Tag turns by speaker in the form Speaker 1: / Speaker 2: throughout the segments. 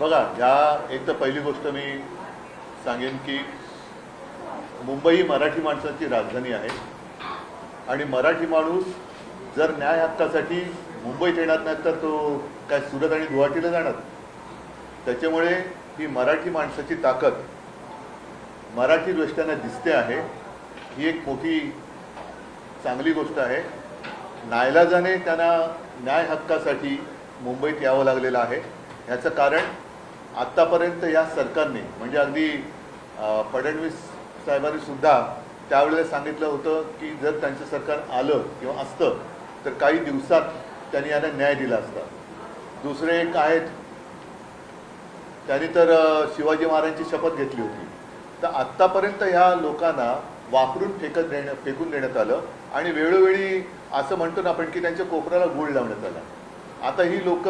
Speaker 1: बघा, ह्या एक तर पहिली गोष्ट मी सांगेन की मुंबई ही मराठी माणसाची राजधानी आहे आणि मराठी माणूस जर न्याय हक्कासाठी मुंबईत येणार नाही तर तो काय सुरत आणि गुवाहाटीला जाणार. त्याच्यामुळे ही मराठी माणसाची ताकद मराठी दृष्ट्यानं दिसते आहे. ही एक मोठी चांगली गोष्ट आहे. नाईलाजाने त्यांना न्याय हक्कासाठी मुंबईत यावं लागलेलं आहे. ह्याचं कारण आत्तापर्यंत या सरकारने म्हणजे अगदी फडणवीस साहेबांनी सुद्धा त्यावेळेला सांगितलं होतं की जर त्यांचं सरकार आलं किंवा असतं तर काही दिवसात त्यांनी यांना न्याय दिला असता. दुसरे एक आहेत, त्यांनी तर शिवाजी महाराजांची शपथ घेतली होती. तर आत्तापर्यंत ह्या लोकांना वापरून फेकून देण्यात आलं आणि वेळोवेळी असं म्हणतो ना आपण की त्यांच्या कोपऱ्याला गूळ लावण्यात आला. आता ही लोक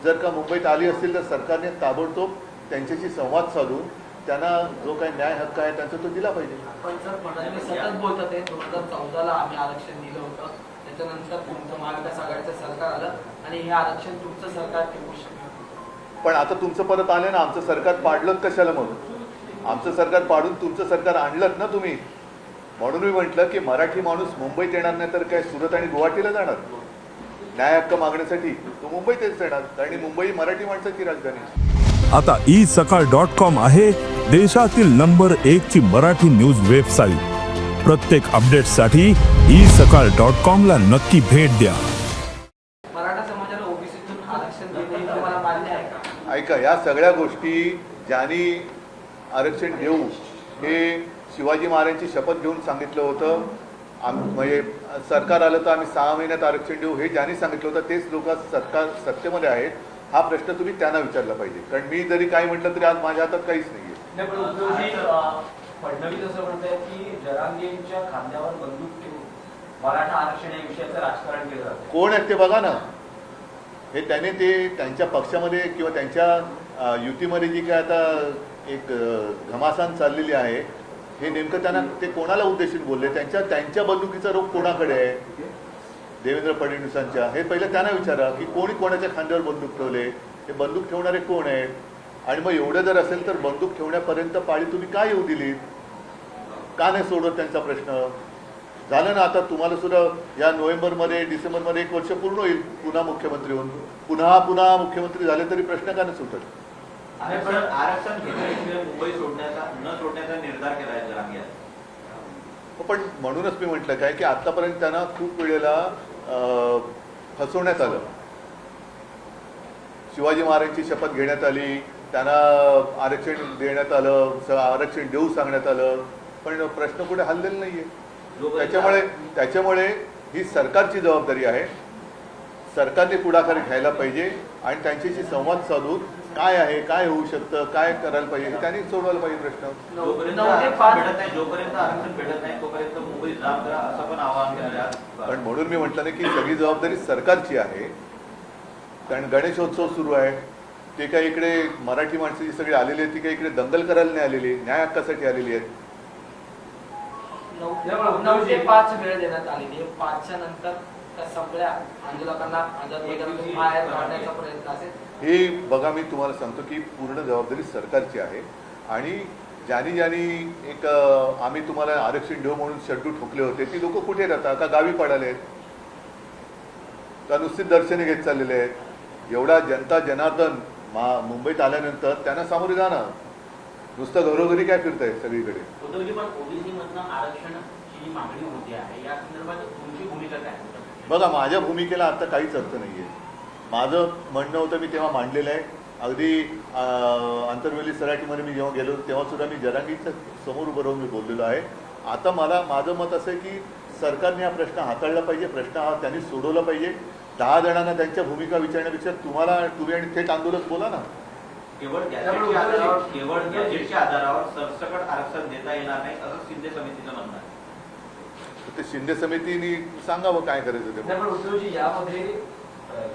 Speaker 1: जर का मुंबईत आली असतील तर सरकारने ताबडतोब त्यांच्याशी संवाद साधून त्यांना जो काही न्याय हक्क आहे त्यांचा तो दिला पाहिजे.
Speaker 2: पण सर फडणवीस सतत बोलतात आहे 2014ला आम्ही आरक्षण दिलं होतं, त्याच्यानंतर तुमचं महाविकास आघाडीचं सरकार आलं आणि हे आरक्षण तुमचं सरकार टिकवू शकतं.
Speaker 1: पण आता तुमचं परत आलं ना, आमचं सरकार पाडलं कशाला? मग आमचं सरकार पाडून तुमचं सरकार आणलं ना तुम्ही. म्हणून मी म्हटलं की मराठी माणूस मुंबईत येणार नाही तर काय सुरत आणि गुवाहाटीला जाणार न्याय हक्क मागण्यासाठी? तो मुंबईतच येणार कारण मुंबई मराठी माणसाची राजधानी.
Speaker 3: आता isakal.com आहे देशातील नंबर 1 ची मराठी न्यूज वेबसाईट. प्रत्येक अपडेटसाठी isakal.com ला नक्की भेट द्या.
Speaker 2: मराठा समाजाला ओबीसीतून आरक्षण देणे हे तुम्हाला मान्य आहे का?
Speaker 1: ऐका, या सगळ्या गोष्टी ज्यांनी आरक्षण देऊ हे शिवाजी महाराजांची शपथ घेऊन सांगितलं होतं. म्हणजे सरकार आलं तर आम्ही 6 महिन्यात आरक्षण देऊ हे ज्यांनी सांगितलं होतं तेच लोक सरकार सत्तेमध्ये आहेत. हा प्रश्न तुम्ही त्यांना विचारला पाहिजे, कारण मी जरी काय म्हटलं तरी आज माझ्या हातात काहीच नाहीये.
Speaker 4: फडणवीस असं म्हणतात की जरांगेंच्या खांद्यावर बंदूक ठेवून मराठा आरक्षण या विषयाचं राजकारण केलं जातं.
Speaker 1: कोण आहेत ते बघा ना. हे त्याने ते त्यांच्या पक्षामध्ये किंवा त्यांच्या युतीमध्ये जी काय आता एक घमासान चाललेली आहे हे नेमकं त्यांना ते कोणाला उद्देशून बोलले? त्यांच्या बंदुकीचा रोग कोणाकडे आहे? देवेंद्र फडणवीसांच्या. हे पहिलं त्यांना विचारा की कोणी कोणाच्या खांद्यावर बंदूक ठेवले, हे बंदूक ठेवणारे कोण आहेत? आणि मग एवढं जर असेल तर बंदूक ठेवण्यापर्यंत पाळी तुम्ही काय येऊ दिली? का नाही सोडत त्यांचा प्रश्न? झालं ना, आता तुम्हाला सुद्धा या नोव्हेंबरमध्ये डिसेंबरमध्ये 1 वर्ष पूर्ण होईल पुन्हा मुख्यमंत्री होऊन. पुन्हा मुख्यमंत्री झाले तरी प्रश्न का नाही सुटत?
Speaker 4: आरक्षण घेतल्याशिवाय मुंबई न सोडण्याचा निर्धार केला आहे जरांगे.
Speaker 1: पण म्हणूनच मी म्हटलं काय की आतापर्यंत त्यांना खूप वेळेला फसवण्यात आलं. शिवाजी महाराजांची शपथ घेण्यात आली, त्यांना आरक्षण देण्यात आलं, आरक्षण देऊ सांगण्यात आलं, पण प्रश्न कुठे हललेला नाहीये. त्याच्यामुळे ही सरकारची जबाबदारी आहे. सरकारने पुढाकार घ्यायला पाहिजे आणि त्यांच्याशी संवाद साधून काय आहे, काय होऊ शकतं, काय करायला पाहिजे हे त्यांनी सोडवायला पाहिजे प्रश्न.
Speaker 4: जोपर्यंत आरक्षण भेटत नाही तोपर्यंत मुंबई जाम करा असं पण आवाहन केलं.
Speaker 1: पण म्हणून मी म्हटलं ना की सगळी जबाबदारी सरकारची आहे. कारण गणेशोत्सव सुरू आहे, ते काही इकडे मराठी माणसं जी सगळी आलेली आहेत ती काही इकडे दंगल करायला नाही आलेली, न्याय हक्कासाठी आलेली आहेत.
Speaker 2: 9 ते 5 वेळ देण्यात आलेली आहे. 5च्या नंतर त्या सगळ्या आंदोलकांना बाहेर काढण्याचा प्रयत्न असेल.
Speaker 1: हे बघा, मी तुम्हाला सांगतो की पूर्ण जबाबदारी सरकारची आहे. आणि ज्यांनी एक आम्ही तुम्हाला आरक्षण देऊ म्हणून शड्डू ठोकले होते ती लोक कुठे राहतात? का गावी पडाले आहेत? का नुसती दर्शने घेत चाललेले आहेत? एवढा जनता जनार्दन मुंबईत आल्यानंतर त्यांना सामोरे जाणं, नुसतं घरोघरी काय फिरतंय सगळीकडे? बघा, माझ्या भूमिकेला आता काहीच अर्थ नाहीये. माझं म्हणणं होतं, मी तेव्हा मांडलेलं आहे. अगदी आंतरवेली सराटीमध्ये मी जेव्हा गेलो तेव्हा सुद्धा मी जरांगीच्या समोर उभं राहून मी बोललेलो आहे. आता माझं मत असं आहे की सरकारने हा प्रश्न हाताळला पाहिजे. प्रश्न हा त्यांनी सोडवला पाहिजे. 10 जणांना त्यांच्या भूमिका विचारण्यापेक्षा तुम्ही आणि थेट आंदोलक बोला ना.
Speaker 4: केवळ गॅजेटच्या आधारावर सरसकट आरक्षण देता येणार नाही असं शिंदे समितीचं म्हणणं आहे.
Speaker 1: ते शिंदे समितीने सांगावं काय करायचं ते.
Speaker 5: पण उद्धवजी, यामध्ये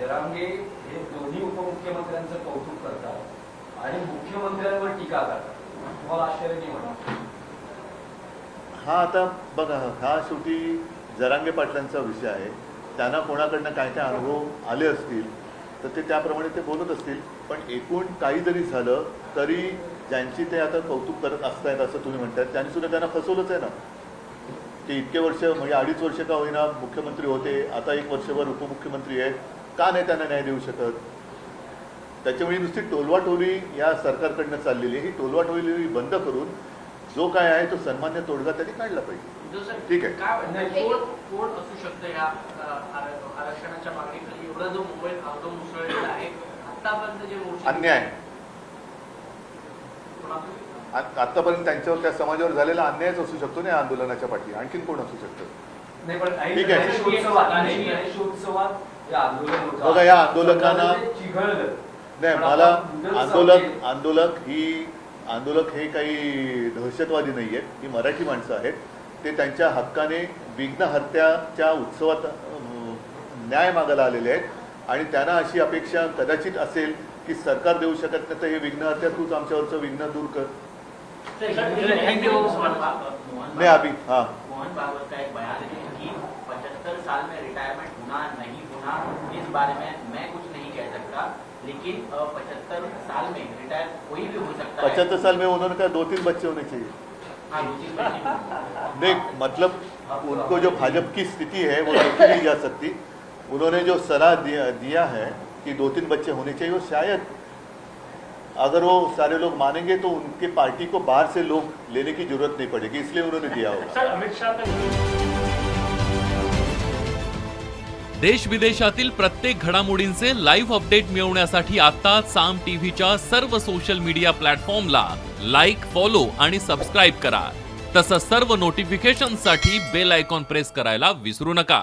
Speaker 5: जरांगे हे दोन्ही उपमुख्यमंत्र्यांचं कौतुक करतात आणि मुख्यमंत्र्यांवर टीका करतात. तुम्हाला आश्चर्य नाही म्हणा?
Speaker 1: हा, आता बघा, हा शेवटी जरांगे पाटलांचा विषय आहे. त्यांना कोणाकडनं काय काय अनुभव आले असतील तर ते त्याप्रमाणे ते बोलत असतील. पण एकूण काही जरी झालं तरी ज्यांची ते आता कौतुक करत असतायत असं तुम्ही म्हणतात, त्यांनी सुद्धा त्यांना फसवलंच आहे ना, की इतके वर्ष म्हणजे 2.5 वर्ष का होईना मुख्यमंत्री होते, आता 1 वर्षभर उपमुख्यमंत्री आहेत, का नाही त्यांना न्याय देऊ शकत? त्याच्यामुळे नुसती टोलवाटोली या सरकारकडनं चाललेली आहे. ही टोलवाटोली बंद करून जो काय आहे तो सन्मान्य तोडगा त्यांनी काढला पाहिजे. ठीक आहे.
Speaker 2: काय वाटतं कोण असू शकतं या आरक्षणाच्या मागणीखाली एवढा जो मुंबईत जो मुसळलेला आहे आतापर्यंत जे मोर्चे
Speaker 1: अन्याय आतापर्यंत त्यांच्यावर त्या समाजावर झालेला अन्यायच असू शकतो ना या आंदोलनाच्या पाठी. आणखीन कोण असू शकतं?
Speaker 5: नाही, पण
Speaker 1: ठीक आहे.
Speaker 5: गणेशोत्सवात हे आंदोलन होतं.
Speaker 1: बघा, या आंदोलकांना
Speaker 5: चिघळलं.
Speaker 1: नाही,
Speaker 5: पण
Speaker 1: मला
Speaker 5: आपण मुदत
Speaker 1: आंदोलक हे काही दहशतवादी नाही आहेत. ही मराठी माणसं आहेत. ते त्यांच्या हक्काने विघ्नहर्त्याच्या उत्सवात न्याय मागायला आलेले आहेत आणि त्यांना अशी अपेक्षा कदाचित असेल की सरकार देऊ शकत नाही तर हे विघ्नहर्त्या तूच आमच्यावरचं विघ्न दूर कर. नाही अभी हाँ
Speaker 6: मोहन भागवत का एक बयान है कि 75 साल में रिटायरमेंट होना नहीं होना इस बारे में मैं कुछ नहीं कह सकता, लेकिन 75 साल में रिटायर कोई भी हो सकता है.
Speaker 1: 75 साल में उन्होंने कहा 2-3 बच्चे होने चाहिए.
Speaker 6: हाँ, 2-3 बच्चे.
Speaker 1: नहीं, मतलब उनको जो भाजपा की स्थिति है वो देखी नहीं जा सकती. उन्होंने जो सलाह दिया है कि 2-3 बच्चे होने चाहिए, वो शायद अगर वो सारे लोग मानेंगे तो उनके पार्टी को बाहर से लोग लेने की जरूरत नहीं पड़ेगी, इसलिए उन्होंने दिया होगा.
Speaker 7: देश विदेशातील प्रत्येक घडामोडींचे लाईव्ह अपडेट मिळवण्यासाठी आता साम टीव्हीच्या सर्व सोशल मीडिया प्लॅटफॉर्मला लाईक, फॉलो आणि सबस्क्राईब करा. तसंच सर्व नोटिफिकेशनसाठी बेल आयकॉन प्रेस करायला विसरू नका.